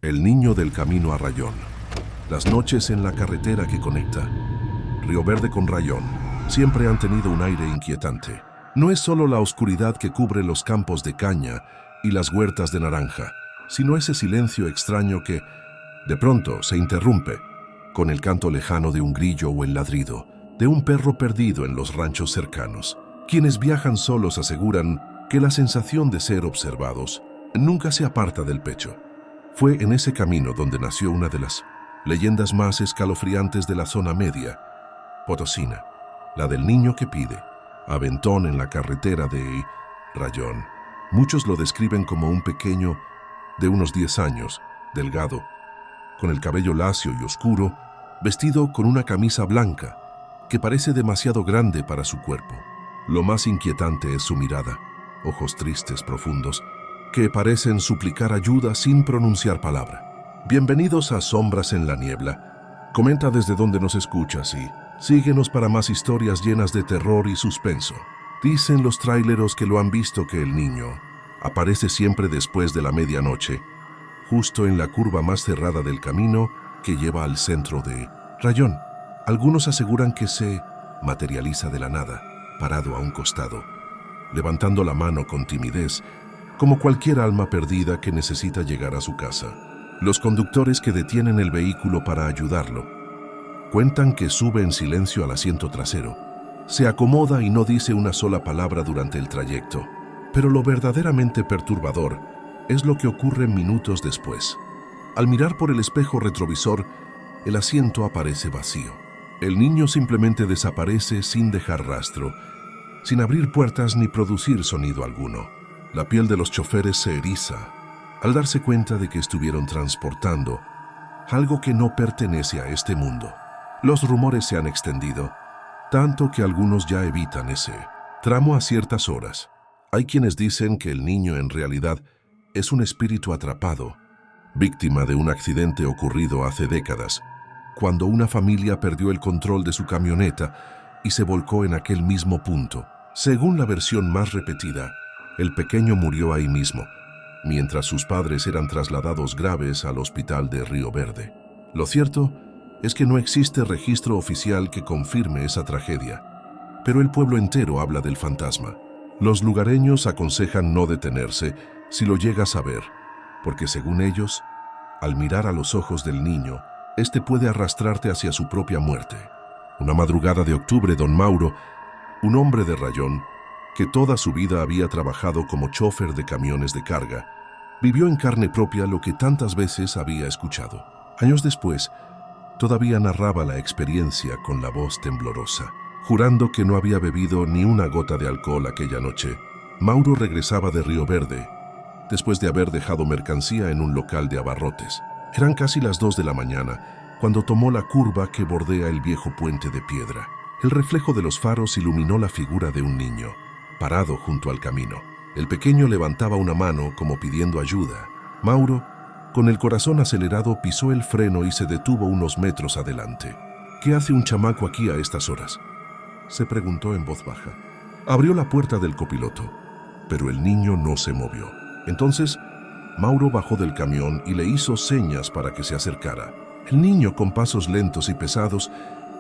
El niño del camino a Rayón. Las noches en la carretera que conecta Río Verde con Rayón siempre han tenido un aire inquietante. No es solo la oscuridad que cubre los campos de caña y las huertas de naranja, sino ese silencio extraño que, de pronto, se interrumpe con el canto lejano de un grillo o el ladrido de un perro perdido en los ranchos cercanos. Quienes viajan solos aseguran que la sensación de ser observados nunca se aparta del pecho. Fue en ese camino donde nació una de las leyendas más escalofriantes de la zona media potosina, la del niño que pide aventón en la carretera de Rayón. Muchos lo describen como un pequeño de unos 10 años, delgado, con el cabello lacio y oscuro, vestido con una camisa blanca que parece demasiado grande para su cuerpo. Lo más inquietante es su mirada, ojos tristes, profundos, que parecen suplicar ayuda sin pronunciar palabra. Bienvenidos a Sombras en la Niebla. Comenta desde dónde nos escuchas y síguenos para más historias llenas de terror y suspenso. Dicen los tráileros que lo han visto que el niño aparece siempre después de la medianoche, justo en la curva más cerrada del camino que lleva al centro de Rayón. Algunos aseguran que se materializa de la nada, parado a un costado, levantando la mano con timidez, como cualquier alma perdida que necesita llegar a su casa. Los conductores que detienen el vehículo para ayudarlo cuentan que sube en silencio al asiento trasero, se acomoda y no dice una sola palabra durante el trayecto. Pero lo verdaderamente perturbador es lo que ocurre minutos después. Al mirar por el espejo retrovisor, el asiento aparece vacío. El niño simplemente desaparece sin dejar rastro, sin abrir puertas ni producir sonido alguno. La piel de los choferes se eriza al darse cuenta de que estuvieron transportando algo que no pertenece a este mundo. Los rumores se han extendido, tanto que algunos ya evitan ese tramo a ciertas horas. Hay quienes dicen que el niño en realidad es un espíritu atrapado, víctima de un accidente ocurrido hace décadas, cuando una familia perdió el control de su camioneta y se volcó en aquel mismo punto. Según la versión más repetida, el pequeño murió ahí mismo, mientras sus padres eran trasladados graves al hospital de Río Verde. Lo cierto es que no existe registro oficial que confirme esa tragedia, pero el pueblo entero habla del fantasma. Los lugareños aconsejan no detenerse si lo llegas a ver, porque según ellos, al mirar a los ojos del niño, este puede arrastrarte hacia su propia muerte. Una madrugada de octubre, don Mauro, un hombre de Rayón, que toda su vida había trabajado como chofer de camiones de carga, vivió en carne propia lo que tantas veces había escuchado. Años después, todavía narraba la experiencia con la voz temblorosa, jurando que no había bebido ni una gota de alcohol aquella noche. Mauro regresaba de Río Verde, después de haber dejado mercancía en un local de abarrotes. Eran casi las 2 de la mañana, cuando tomó la curva que bordea el viejo puente de piedra. El reflejo de los faros iluminó la figura de un niño, parado junto al camino. El pequeño levantaba una mano como pidiendo ayuda. Mauro, con el corazón acelerado, pisó el freno y se detuvo unos metros adelante. ¿Qué hace un chamaco aquí a estas horas?, se preguntó en voz baja. Abrió la puerta del copiloto, pero el niño no se movió. Entonces, Mauro bajó del camión y le hizo señas para que se acercara. El niño, con pasos lentos y pesados,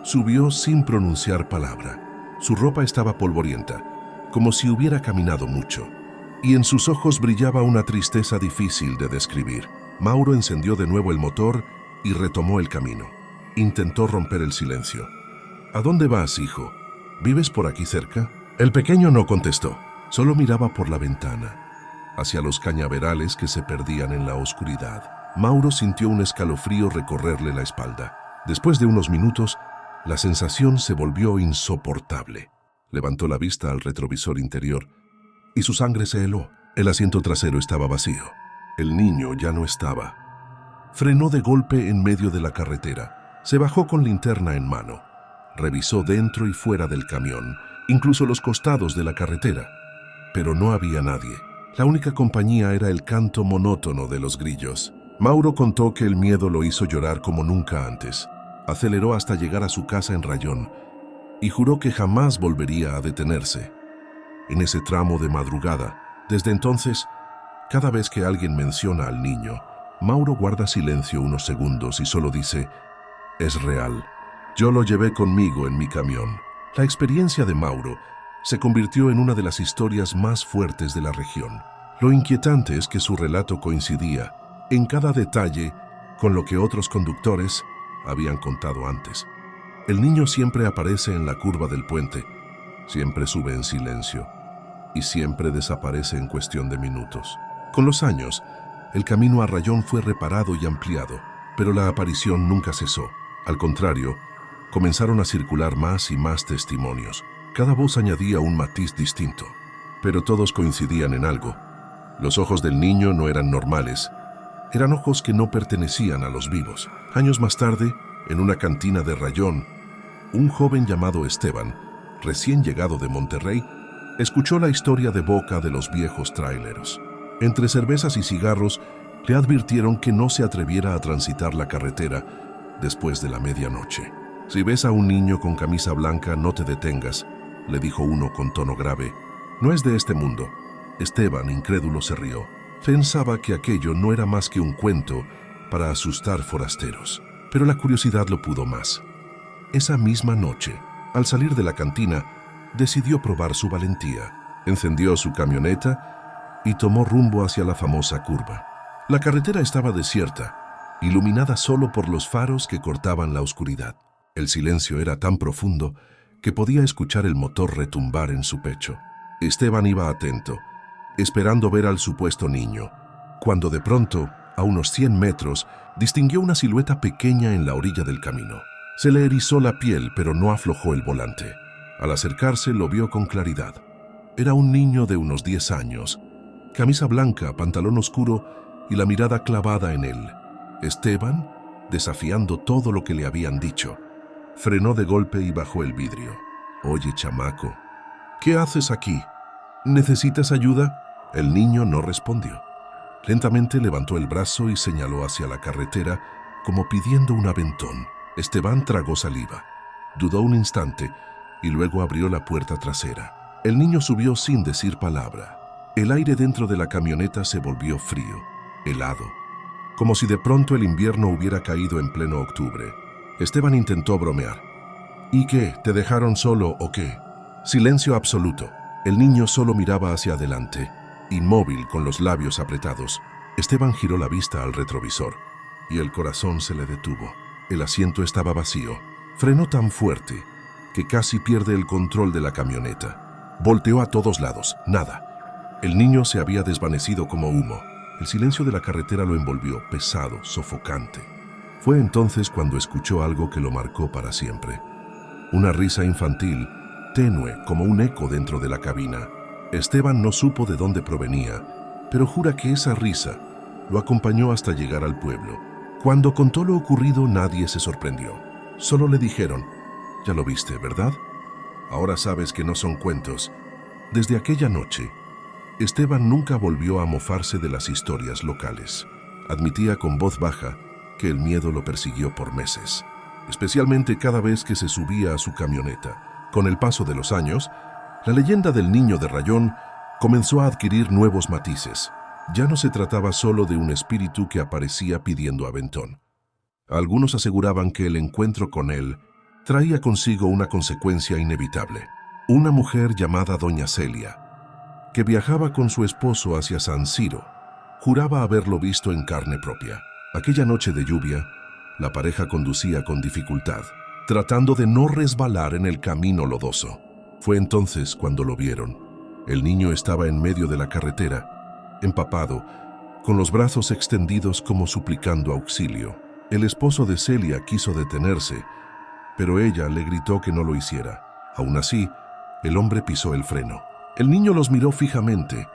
subió sin pronunciar palabra. Su ropa estaba polvorienta, como si hubiera caminado mucho, y en sus ojos brillaba una tristeza difícil de describir. Mauro encendió de nuevo el motor y retomó el camino. Intentó romper el silencio. ¿A dónde vas, hijo? ¿Vives por aquí cerca? El pequeño no contestó, solo miraba por la ventana, hacia los cañaverales que se perdían en la oscuridad. Mauro sintió un escalofrío recorrerle la espalda. Después de unos minutos, la sensación se volvió insoportable. Levantó la vista al retrovisor interior y su sangre se heló. El asiento trasero estaba vacío. El niño ya no estaba. Frenó de golpe en medio de la carretera. Se bajó con linterna en mano. Revisó dentro y fuera del camión, incluso los costados de la carretera, pero no había nadie. La única compañía era el canto monótono de los grillos. Mauro contó que el miedo lo hizo llorar como nunca antes. Aceleró hasta llegar a su casa en Rayón y juró que jamás volvería a detenerse. En ese tramo de madrugada, desde entonces, cada vez que alguien menciona al niño, Mauro guarda silencio unos segundos y solo dice: «Es real. Yo lo llevé conmigo en mi camión». La experiencia de Mauro se convirtió en una de las historias más fuertes de la región. Lo inquietante es que su relato coincidía en cada detalle con lo que otros conductores habían contado antes. El niño siempre aparece en la curva del puente, siempre sube en silencio y siempre desaparece en cuestión de minutos. Con los años, el camino a Rayón fue reparado y ampliado, pero la aparición nunca cesó. Al contrario, comenzaron a circular más y más testimonios. Cada voz añadía un matiz distinto, pero todos coincidían en algo. Los ojos del niño no eran normales, eran ojos que no pertenecían a los vivos. Años más tarde, en una cantina de Rayón, un joven llamado Esteban, recién llegado de Monterrey, escuchó la historia de boca de los viejos traileros. Entre cervezas y cigarros, le advirtieron que no se atreviera a transitar la carretera después de la medianoche. «Si ves a un niño con camisa blanca, no te detengas», le dijo uno con tono grave. «No es de este mundo». Esteban, incrédulo, se rió. Pensaba que aquello no era más que un cuento para asustar forasteros, pero la curiosidad lo pudo más. Esa misma noche, al salir de la cantina, decidió probar su valentía. Encendió su camioneta y tomó rumbo hacia la famosa curva. La carretera estaba desierta, iluminada solo por los faros que cortaban la oscuridad. El silencio era tan profundo que podía escuchar el motor retumbar en su pecho. Esteban iba atento, esperando ver al supuesto niño, cuando de pronto, a unos 100 metros, distinguió una silueta pequeña en la orilla del camino. Se le erizó la piel, pero no aflojó el volante. Al acercarse, lo vio con claridad. Era un niño de unos 10 años, camisa blanca, pantalón oscuro y la mirada clavada en él. Esteban, desafiando todo lo que le habían dicho, frenó de golpe y bajó el vidrio. «Oye, chamaco, ¿qué haces aquí? ¿Necesitas ayuda?». El niño no respondió. Lentamente levantó el brazo y señaló hacia la carretera como pidiendo un aventón. Esteban tragó saliva, dudó un instante y luego abrió la puerta trasera. El niño subió sin decir palabra. El aire dentro de la camioneta se volvió frío, helado, como si de pronto el invierno hubiera caído en pleno octubre. Esteban intentó bromear. «¿Y qué? ¿Te dejaron solo o qué?». Silencio absoluto. El niño solo miraba hacia adelante, inmóvil con los labios apretados. Esteban giró la vista al retrovisor y el corazón se le detuvo. El asiento estaba vacío. Frenó tan fuerte que casi pierde el control de la camioneta. Volteó a todos lados. Nada. El niño se había desvanecido como humo. El silencio de la carretera lo envolvió, pesado, sofocante. Fue entonces cuando escuchó algo que lo marcó para siempre. Una risa infantil, tenue como un eco dentro de la cabina. Esteban no supo de dónde provenía, pero jura que esa risa lo acompañó hasta llegar al pueblo. Cuando contó lo ocurrido, nadie se sorprendió. Solo le dijeron: «Ya lo viste, ¿verdad? Ahora sabes que no son cuentos». Desde aquella noche, Esteban nunca volvió a mofarse de las historias locales. Admitía con voz baja que el miedo lo persiguió por meses, especialmente cada vez que se subía a su camioneta. Con el paso de los años, la leyenda del niño de Rayón comenzó a adquirir nuevos matices. Ya no se trataba solo de un espíritu que aparecía pidiendo aventón. Algunos aseguraban que el encuentro con él traía consigo una consecuencia inevitable. Una mujer llamada Doña Celia, que viajaba con su esposo hacia San Ciro, juraba haberlo visto en carne propia. Aquella noche de lluvia, la pareja conducía con dificultad, tratando de no resbalar en el camino lodoso. Fue entonces cuando lo vieron. El niño estaba en medio de la carretera, empapado, con los brazos extendidos como suplicando auxilio. El esposo de Celia quiso detenerse, pero ella le gritó que no lo hiciera. Aún así, el hombre pisó el freno. El niño los miró fijamente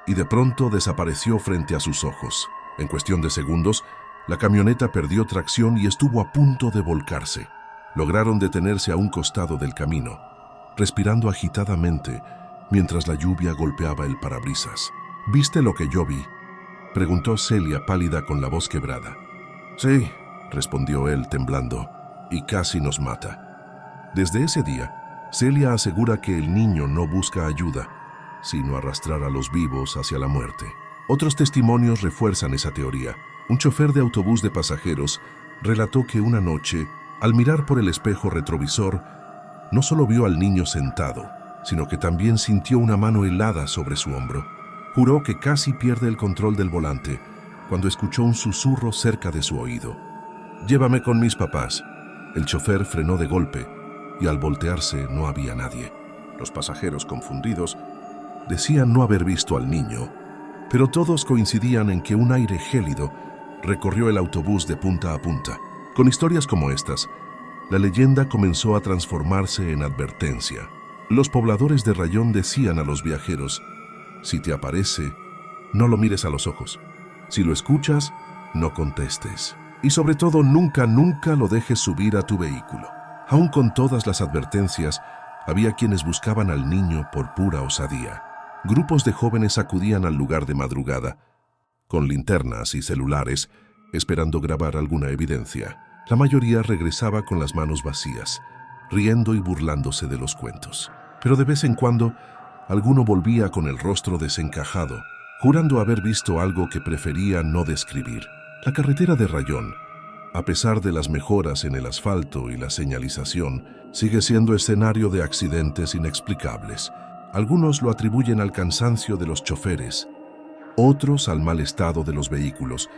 y de pronto desapareció frente a sus ojos. En cuestión de segundos, la camioneta perdió tracción y estuvo a punto de volcarse. Lograron detenerse a un costado del camino, respirando agitadamente mientras la lluvia golpeaba el parabrisas. «¿Viste lo que yo vi?», preguntó Celia, pálida con la voz quebrada. «Sí», respondió él temblando, «y casi nos mata». Desde ese día, Celia asegura que el niño no busca ayuda, sino arrastrar a los vivos hacia la muerte. Otros testimonios refuerzan esa teoría. Un chofer de autobús de pasajeros relató que una noche, al mirar por el espejo retrovisor, no solo vio al niño sentado, sino que también sintió una mano helada sobre su hombro. Juró que casi pierde el control del volante cuando escuchó un susurro cerca de su oído. «Llévame con mis papás». El chofer frenó de golpe y al voltearse no había nadie. Los pasajeros, confundidos, decían no haber visto al niño, pero todos coincidían en que un aire gélido recorrió el autobús de punta a punta. Con historias como estas, la leyenda comenzó a transformarse en advertencia. Los pobladores de Rayón decían a los viajeros: si te aparece, no lo mires a los ojos. Si lo escuchas, no contestes. Y sobre todo, nunca lo dejes subir a tu vehículo. Aún con todas las advertencias, había quienes buscaban al niño por pura osadía. Grupos de jóvenes acudían al lugar de madrugada, con linternas y celulares, esperando grabar alguna evidencia. La mayoría regresaba con las manos vacías, riendo y burlándose de los cuentos. Pero de vez en cuando, alguno volvía con el rostro desencajado, jurando haber visto algo que prefería no describir. La carretera de Rayón, a pesar de las mejoras en el asfalto y la señalización, sigue siendo escenario de accidentes inexplicables. Algunos lo atribuyen al cansancio de los choferes, otros al mal estado de los vehículos,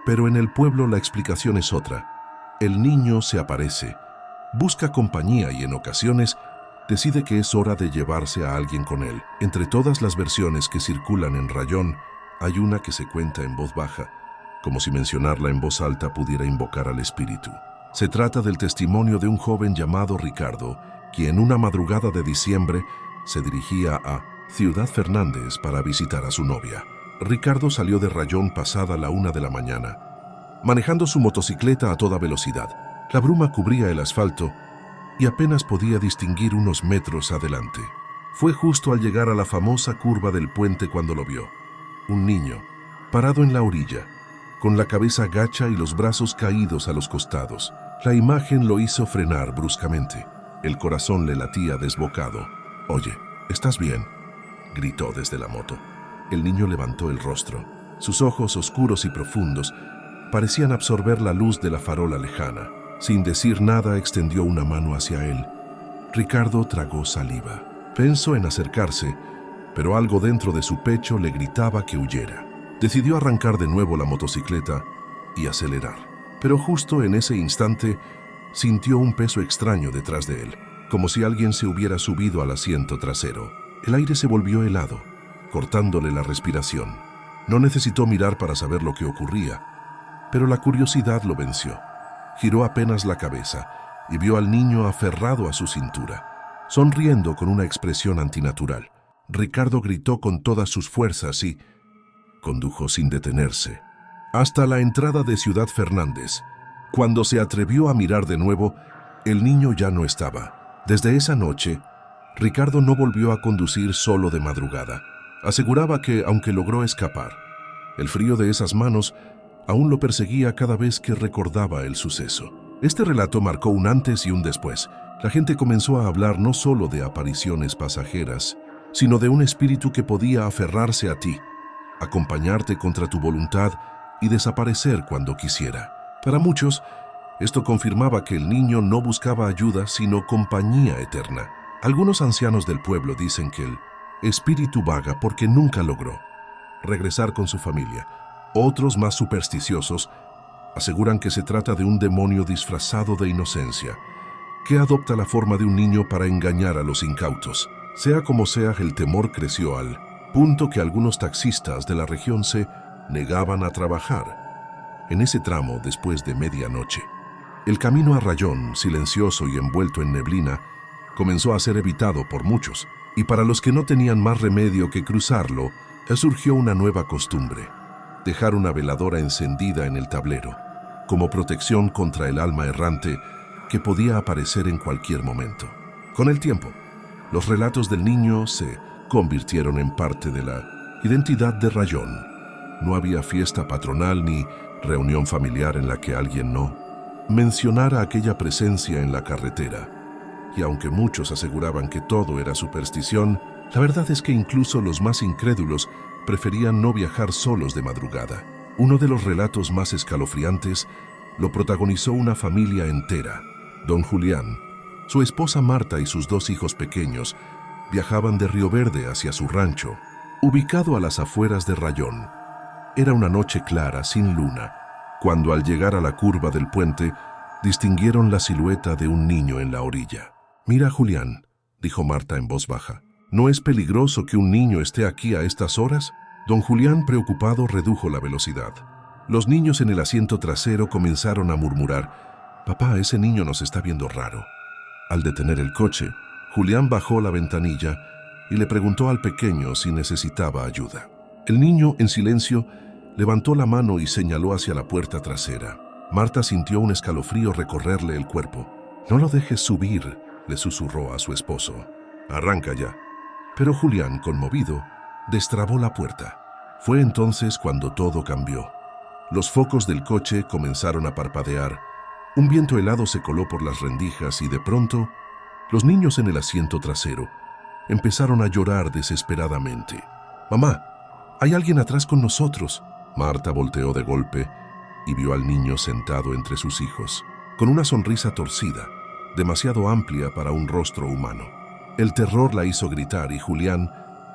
pero en el pueblo la explicación es otra. El niño se aparece, busca compañía y en ocasiones decide que es hora de llevarse a alguien con él. Entre todas las versiones que circulan en Rayón, hay una que se cuenta en voz baja, como si mencionarla en voz alta pudiera invocar al espíritu. Se trata del testimonio de un joven llamado Ricardo, quien una madrugada de diciembre se dirigía a Ciudad Fernández para visitar a su novia. Ricardo salió de Rayón pasada la 1 de la mañana, manejando su motocicleta a toda velocidad. La bruma cubría el asfalto y apenas podía distinguir unos metros adelante. Fue justo al llegar a la famosa curva del puente cuando lo vio. Un niño, parado en la orilla, con la cabeza gacha y los brazos caídos a los costados. La imagen lo hizo frenar bruscamente. El corazón le latía desbocado. «Oye, ¿estás bien?», gritó desde la moto. El niño levantó el rostro. Sus ojos oscuros y profundos parecían absorber la luz de la farola lejana. Sin decir nada, extendió una mano hacia él. Ricardo tragó saliva. Pensó en acercarse, pero algo dentro de su pecho le gritaba que huyera. Decidió arrancar de nuevo la motocicleta y acelerar. Pero justo en ese instante sintió un peso extraño detrás de él, como si alguien se hubiera subido al asiento trasero. El aire se volvió helado, cortándole la respiración. No necesitó mirar para saber lo que ocurría, pero la curiosidad lo venció. Giró apenas la cabeza y vio al niño aferrado a su cintura, sonriendo con una expresión antinatural. Ricardo gritó con todas sus fuerzas y condujo sin detenerse hasta la entrada de Ciudad Fernández. Cuando se atrevió a mirar de nuevo, el niño ya no estaba. Desde esa noche, Ricardo no volvió a conducir solo de madrugada. Aseguraba que, aunque logró escapar, el frío de esas manos aún lo perseguía cada vez que recordaba el suceso. Este relato marcó un antes y un después. La gente comenzó a hablar no solo de apariciones pasajeras, sino de un espíritu que podía aferrarse a ti, acompañarte contra tu voluntad y desaparecer cuando quisiera. Para muchos, esto confirmaba que el niño no buscaba ayuda, sino compañía eterna. Algunos ancianos del pueblo dicen que el espíritu vaga porque nunca logró regresar con su familia. Otros, más supersticiosos, aseguran que se trata de un demonio disfrazado de inocencia, que adopta la forma de un niño para engañar a los incautos. Sea como sea, el temor creció al punto que algunos taxistas de la región se negaban a trabajar. En ese tramo, después de medianoche, el camino a Rayón, silencioso y envuelto en neblina, comenzó a ser evitado por muchos, y para los que no tenían más remedio que cruzarlo, surgió una nueva costumbre: dejar una veladora encendida en el tablero, como protección contra el alma errante que podía aparecer en cualquier momento. Con el tiempo, los relatos del niño se convirtieron en parte de la identidad de Rayón. No había fiesta patronal ni reunión familiar en la que alguien no mencionara aquella presencia en la carretera. Y aunque muchos aseguraban que todo era superstición, la verdad es que incluso los más incrédulos preferían no viajar solos de madrugada. Uno de los relatos más escalofriantes lo protagonizó una familia entera. Don Julián, su esposa Marta y sus 2 hijos pequeños viajaban de Río Verde hacia su rancho, ubicado a las afueras de Rayón. Era una noche clara, sin luna, cuando al llegar a la curva del puente, distinguieron la silueta de un niño en la orilla. «Mira, Julián», dijo Marta en voz baja, «¿no es peligroso que un niño esté aquí a estas horas?» Don Julián, preocupado, redujo la velocidad. Los niños en el asiento trasero comenzaron a murmurar: «Papá, ese niño nos está viendo raro». Al detener el coche, Julián bajó la ventanilla y le preguntó al pequeño si necesitaba ayuda. El niño, en silencio, levantó la mano y señaló hacia la puerta trasera. Marta sintió un escalofrío recorrerle el cuerpo. «No lo dejes subir», le susurró a su esposo. «Arranca ya». Pero Julián, conmovido, destrabó la puerta. Fue entonces cuando todo cambió. Los focos del coche comenzaron a parpadear, un viento helado se coló por las rendijas y de pronto, los niños en el asiento trasero empezaron a llorar desesperadamente. «Mamá, hay alguien atrás con nosotros». Marta volteó de golpe y vio al niño sentado entre sus hijos, con una sonrisa torcida, demasiado amplia para un rostro humano. El terror la hizo gritar y Julián,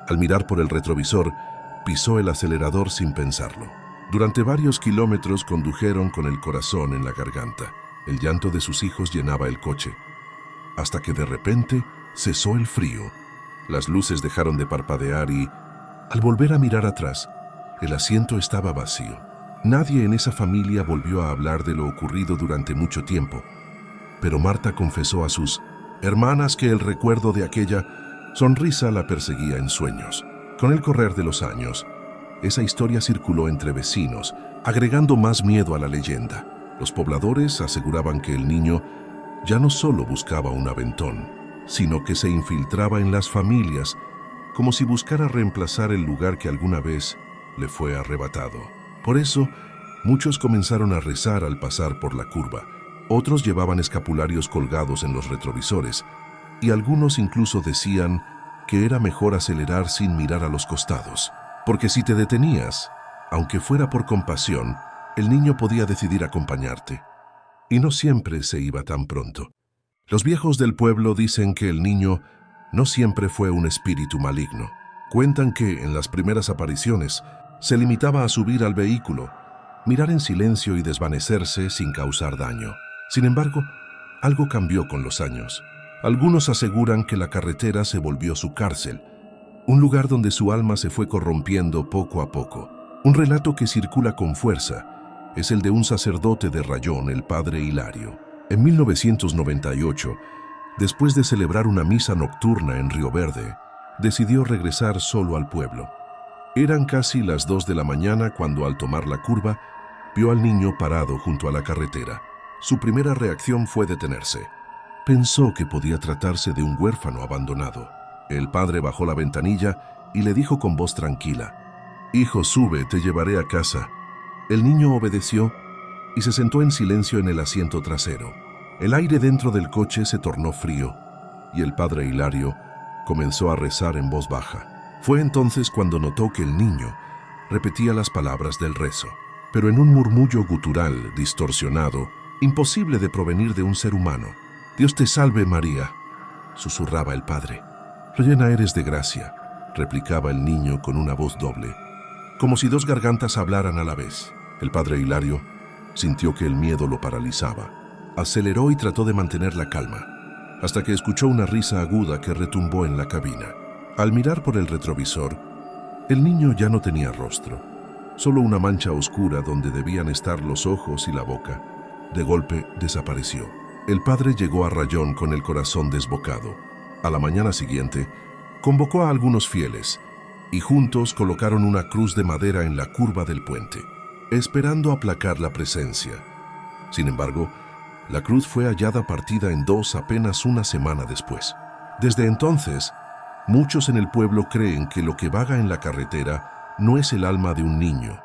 al mirar por el retrovisor, pisó el acelerador sin pensarlo. Durante varios kilómetros condujeron con el corazón en la garganta. El llanto de sus hijos llenaba el coche, hasta que de repente cesó el frío. Las luces dejaron de parpadear y, al volver a mirar atrás, el asiento estaba vacío. Nadie en esa familia volvió a hablar de lo ocurrido durante mucho tiempo, pero Marta confesó a sus hermanas que el recuerdo de aquella sonrisa la perseguía en sueños. Con el correr de los años, esa historia circuló entre vecinos, agregando más miedo a la leyenda. Los pobladores aseguraban que el niño ya no solo buscaba un aventón, sino que se infiltraba en las familias, como si buscara reemplazar el lugar que alguna vez le fue arrebatado. Por eso, muchos comenzaron a rezar al pasar por la curva. Otros llevaban escapularios colgados en los retrovisores, y algunos incluso decían que era mejor acelerar sin mirar a los costados, porque si te detenías, aunque fuera por compasión, el niño podía decidir acompañarte. Y no siempre se iba tan pronto. Los viejos del pueblo dicen que el niño no siempre fue un espíritu maligno. Cuentan que, en las primeras apariciones, se limitaba a subir al vehículo, mirar en silencio y desvanecerse sin causar daño. Sin embargo, algo cambió con los años. Algunos aseguran que la carretera se volvió su cárcel, un lugar donde su alma se fue corrompiendo poco a poco. Un relato que circula con fuerza es el de un sacerdote de Rayón, el padre Hilario. En 1998, después de celebrar una misa nocturna en Río Verde, decidió regresar solo al pueblo. Eran casi las 2 de la mañana cuando, al tomar la curva, vio al niño parado junto a la carretera. Su primera reacción fue detenerse. Pensó que podía tratarse de un huérfano abandonado. El padre bajó la ventanilla y le dijo con voz tranquila: «Hijo, sube, te llevaré a casa». El niño obedeció y se sentó en silencio en el asiento trasero. El aire dentro del coche se tornó frío y el padre Hilario comenzó a rezar en voz baja. Fue entonces cuando notó que el niño repetía las palabras del rezo, pero en un murmullo gutural, distorsionado, imposible de provenir de un ser humano. «Dios te salve, María», susurraba el padre. «Llena eres de gracia», replicaba el niño con una voz doble, como si 2 gargantas hablaran a la vez. El padre Hilario sintió que el miedo lo paralizaba. Aceleró y trató de mantener la calma, hasta que escuchó una risa aguda que retumbó en la cabina. Al mirar por el retrovisor, el niño ya no tenía rostro, solo una mancha oscura donde debían estar los ojos y la boca. De golpe desapareció. El padre llegó a Rayón con el corazón desbocado. A la mañana siguiente, convocó a algunos fieles y juntos colocaron una cruz de madera en la curva del puente, esperando aplacar la presencia. Sin embargo, la cruz fue hallada partida en 2 apenas una semana después. Desde entonces, muchos en el pueblo creen que lo que vaga en la carretera no es el alma de un niño,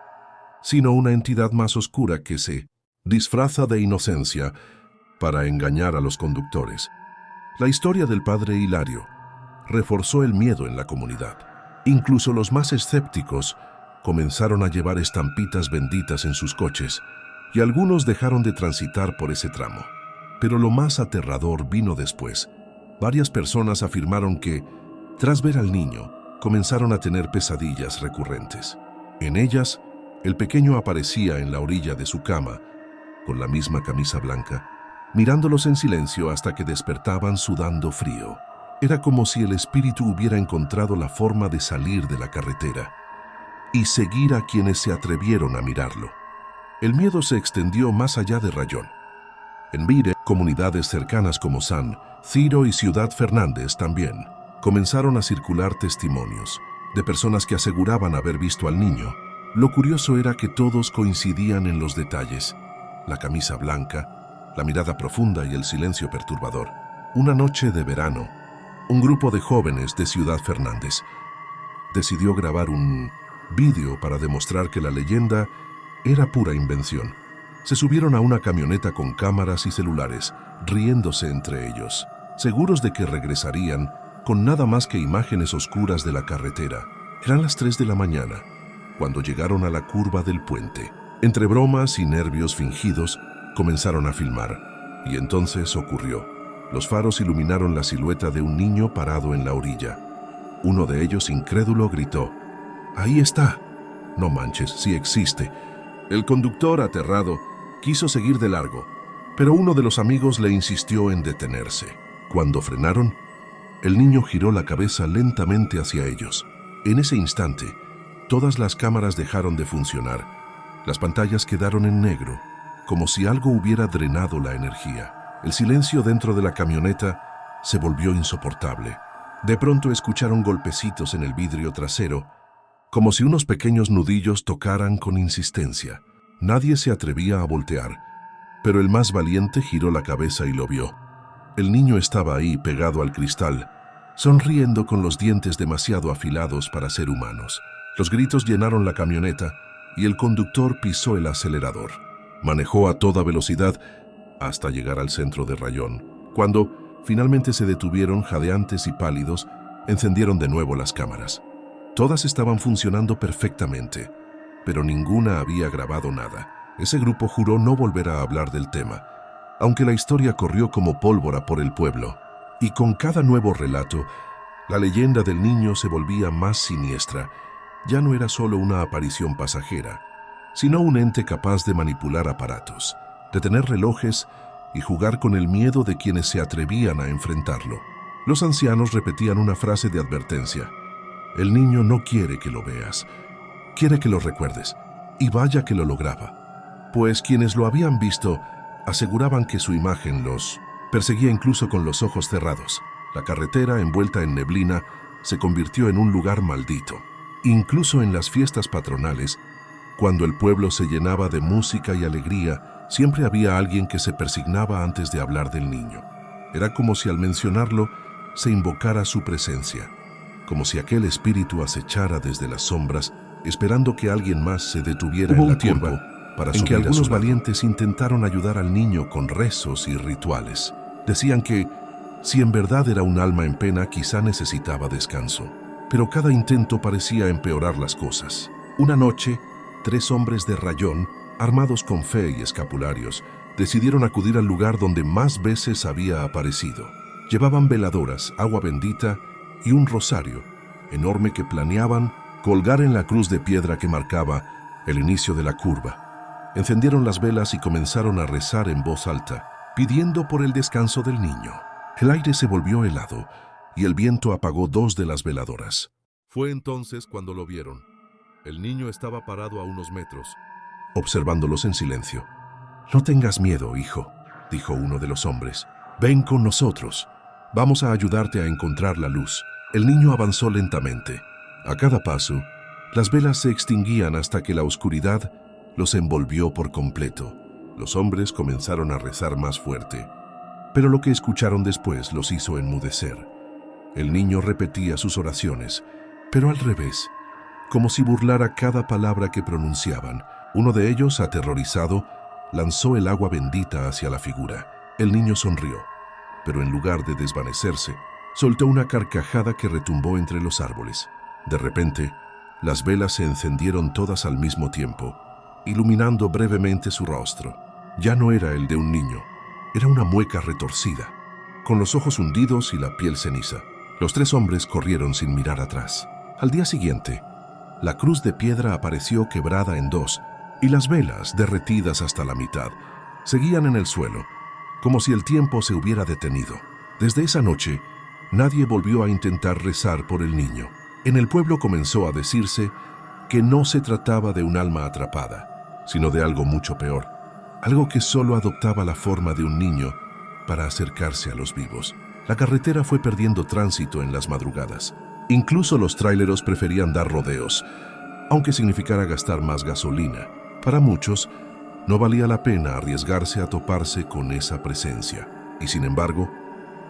sino una entidad más oscura que se disfraza de inocencia para engañar a los conductores. La historia del padre Hilario reforzó el miedo en la comunidad. Incluso los más escépticos comenzaron a llevar estampitas benditas en sus coches y algunos dejaron de transitar por ese tramo. Pero lo más aterrador vino después. Varias personas afirmaron que, tras ver al niño, comenzaron a tener pesadillas recurrentes. En ellas, el pequeño aparecía en la orilla de su cama, con la misma camisa blanca, mirándolos en silencio hasta que despertaban sudando frío. Era como si el espíritu hubiera encontrado la forma de salir de la carretera y seguir a quienes se atrevieron a mirarlo. El miedo se extendió más allá de Rayón. En Vire, comunidades cercanas como San, Ciro y Ciudad Fernández también, comenzaron a circular testimonios de personas que aseguraban haber visto al niño. Lo curioso era que todos coincidían en los detalles: la camisa blanca, la mirada profunda y el silencio perturbador. Una noche de verano, un grupo de jóvenes de Ciudad Fernández decidió grabar un vídeo para demostrar que la leyenda era pura invención. Se subieron a una camioneta con cámaras y celulares, riéndose entre ellos, seguros de que regresarían con nada más que imágenes oscuras de la carretera. Eran las 3 de la mañana, cuando llegaron a la curva del puente. Entre bromas y nervios fingidos, comenzaron a filmar. Y entonces ocurrió. Los faros iluminaron la silueta de un niño parado en la orilla. Uno de ellos, incrédulo, gritó: «¡Ahí está!». «No manches, sí existe». El conductor, aterrado, quiso seguir de largo, pero uno de los amigos le insistió en detenerse. Cuando frenaron, el niño giró la cabeza lentamente hacia ellos. En ese instante, todas las cámaras dejaron de funcionar. Las pantallas quedaron en negro, como si algo hubiera drenado la energía. El silencio dentro de la camioneta se volvió insoportable. De pronto escucharon golpecitos en el vidrio trasero, como si unos pequeños nudillos tocaran con insistencia. Nadie se atrevía a voltear, pero el más valiente giró la cabeza y lo vio. El niño estaba ahí, pegado al cristal, sonriendo con los dientes demasiado afilados para ser humanos. Los gritos llenaron la camioneta y el conductor pisó el acelerador. Manejó a toda velocidad hasta llegar al centro de Rayón. Cuando finalmente se detuvieron, jadeantes y pálidos, encendieron de nuevo las cámaras. Todas estaban funcionando perfectamente, pero ninguna había grabado nada. Ese grupo juró no volver a hablar del tema, aunque la historia corrió como pólvora por el pueblo. Y con cada nuevo relato, la leyenda del niño se volvía más siniestra. Ya no era solo una aparición pasajera, sino un ente capaz de manipular aparatos, de tener relojes y jugar con el miedo de quienes se atrevían a enfrentarlo. Los ancianos repetían una frase de advertencia: «El niño no quiere que lo veas, quiere que lo recuerdes». Y vaya que lo lograba, pues quienes lo habían visto aseguraban que su imagen los perseguía incluso con los ojos cerrados. La carretera, envuelta en neblina, se convirtió en un lugar maldito. Incluso en las fiestas patronales, cuando el pueblo se llenaba de música y alegría, siempre había alguien que se persignaba antes de hablar del niño. Era como si al mencionarlo se invocara su presencia, como si aquel espíritu acechara desde las sombras, esperando que alguien más se detuviera en la curva para subir. En que algunos valientes intentaron ayudar al niño con rezos y rituales. Decían que, si en verdad era un alma en pena, quizá necesitaba descanso. Pero cada intento parecía empeorar las cosas. Una noche, 3 hombres de Rayón, armados con fe y escapularios, decidieron acudir al lugar donde más veces había aparecido. Llevaban veladoras, agua bendita y un rosario enorme que planeaban colgar en la cruz de piedra que marcaba el inicio de la curva. Encendieron las velas y comenzaron a rezar en voz alta, pidiendo por el descanso del niño. El aire se volvió helado y el viento apagó 2 de las veladoras. Fue entonces cuando lo vieron. El niño estaba parado a unos metros, observándolos en silencio. «No tengas miedo, hijo», dijo uno de los hombres. «Ven con nosotros. Vamos a ayudarte a encontrar la luz». El niño avanzó lentamente. A cada paso, las velas se extinguían hasta que la oscuridad los envolvió por completo. Los hombres comenzaron a rezar más fuerte, pero lo que escucharon después los hizo enmudecer. El niño repetía sus oraciones, pero al revés, como si burlara cada palabra que pronunciaban. Uno de ellos, aterrorizado, lanzó el agua bendita hacia la figura. El niño sonrió, pero en lugar de desvanecerse, soltó una carcajada que retumbó entre los árboles. De repente, Las velas se encendieron todas al mismo tiempo, iluminando brevemente su rostro. Ya no era el de un niño, era una mueca retorcida, con los ojos hundidos y la piel ceniza. Los tres hombres corrieron sin mirar atrás. Al día siguiente, la cruz de piedra apareció quebrada en dos, y las velas, derretidas hasta la mitad, seguían en el suelo, como si el tiempo se hubiera detenido. Desde esa noche, nadie volvió a intentar rezar por el niño. En el pueblo comenzó a decirse que no se trataba de un alma atrapada, sino de algo mucho peor, algo que solo adoptaba la forma de un niño para acercarse a los vivos. La carretera fue perdiendo tránsito en las madrugadas. Incluso los tráileros preferían dar rodeos, aunque significara gastar más gasolina. Para muchos, no valía la pena arriesgarse a toparse con esa presencia. Y sin embargo,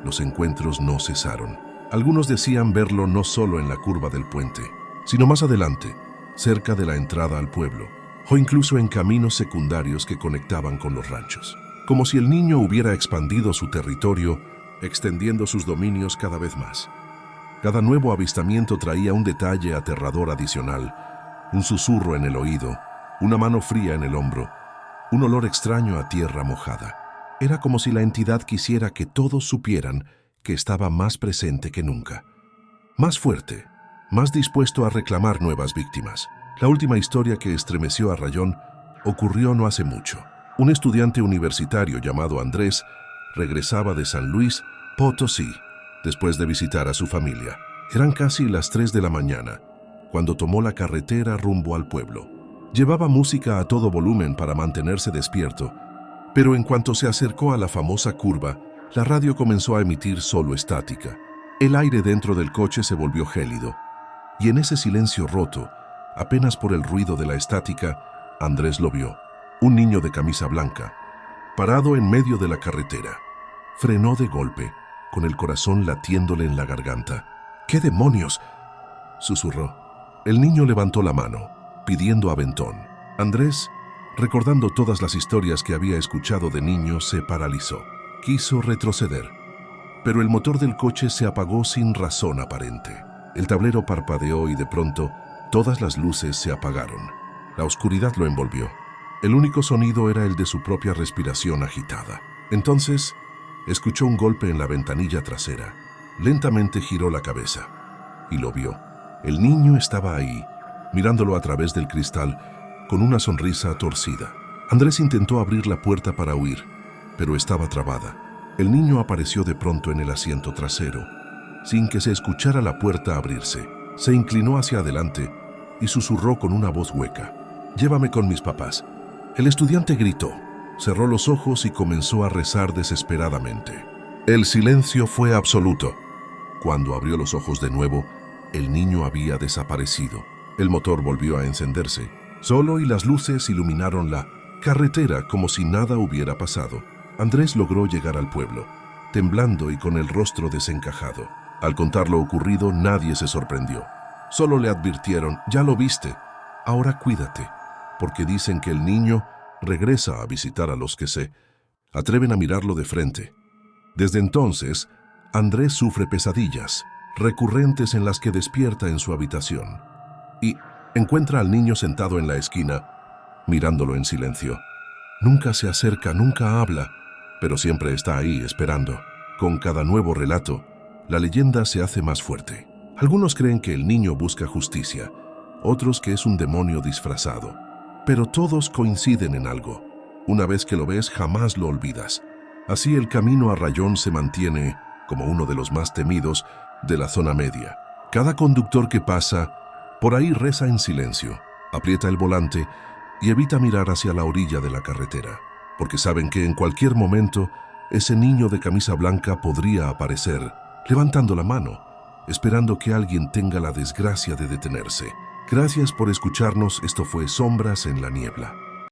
los encuentros no cesaron. Algunos decían verlo no solo en la curva del puente, sino más adelante, cerca de la entrada al pueblo, o incluso en caminos secundarios que conectaban con los ranchos. Como si el niño hubiera expandido su territorio, extendiendo sus dominios cada vez más. Cada nuevo avistamiento traía un detalle aterrador adicional, un susurro en el oído, una mano fría en el hombro, un olor extraño a tierra mojada. Era como si la entidad quisiera que todos supieran que estaba más presente que nunca, más fuerte, más dispuesto a reclamar nuevas víctimas. La última historia que estremeció a Rayón ocurrió no hace mucho. Un estudiante universitario llamado Andrés regresaba de San Luis Potosí después de visitar a su familia. Eran casi las 3 de la mañana cuando tomó la carretera rumbo al pueblo. Llevaba música a todo volumen para mantenerse despierto, pero en cuanto se acercó a la famosa curva, la radio comenzó a emitir solo estática. El aire dentro del coche se volvió gélido, y en ese silencio roto, apenas por el ruido de la estática, Andrés lo vio. Un niño de camisa blanca, parado en medio de la carretera. Frenó de golpe, con el corazón latiéndole en la garganta. «¿Qué demonios?», susurró. El niño levantó la mano, pidiendo aventón. Andrés, recordando todas las historias que había escuchado de niño, se paralizó. Quiso retroceder, pero el motor del coche se apagó sin razón aparente. El tablero parpadeó y de pronto todas las luces se apagaron. La oscuridad lo envolvió. El único sonido era el de su propia respiración agitada. Entonces, escuchó un golpe en la ventanilla trasera. Lentamente giró la cabeza y lo vio. El niño estaba ahí, mirándolo a través del cristal, con una sonrisa torcida. Andrés intentó abrir la puerta para huir, pero estaba trabada. El niño apareció de pronto en el asiento trasero, sin que se escuchara la puerta abrirse. Se inclinó hacia adelante y susurró con una voz hueca: «Llévame con mis papás». El estudiante gritó, cerró los ojos y comenzó a rezar desesperadamente. El silencio fue absoluto. Cuando abrió los ojos de nuevo, el niño había desaparecido. El motor volvió a encenderse, solo, y las luces iluminaron la carretera como si nada hubiera pasado. Andrés logró llegar al pueblo, temblando y con el rostro desencajado. Al contar lo ocurrido, nadie se sorprendió. Solo le advirtieron: «Ya lo viste, ahora cuídate», porque dicen que el niño regresa a visitar a los que se atreven a mirarlo de frente. Desde entonces, Andrés sufre pesadillas recurrentes en las que despierta en su habitación y encuentra al niño sentado en la esquina, mirándolo en silencio. Nunca se acerca, nunca habla, pero siempre está ahí esperando. Con cada nuevo relato, la leyenda se hace más fuerte. Algunos creen que el niño busca justicia, otros que es un demonio disfrazado. Pero todos coinciden en algo: una vez que lo ves, jamás lo olvidas. Así el camino a Rayón se mantiene como uno de los más temidos de la zona media. Cada conductor que pasa por ahí reza en silencio, aprieta el volante y evita mirar hacia la orilla de la carretera, porque saben que en cualquier momento ese niño de camisa blanca podría aparecer, levantando la mano, esperando que alguien tenga la desgracia de detenerse. Gracias por escucharnos. Esto fue Sombras en la Niebla.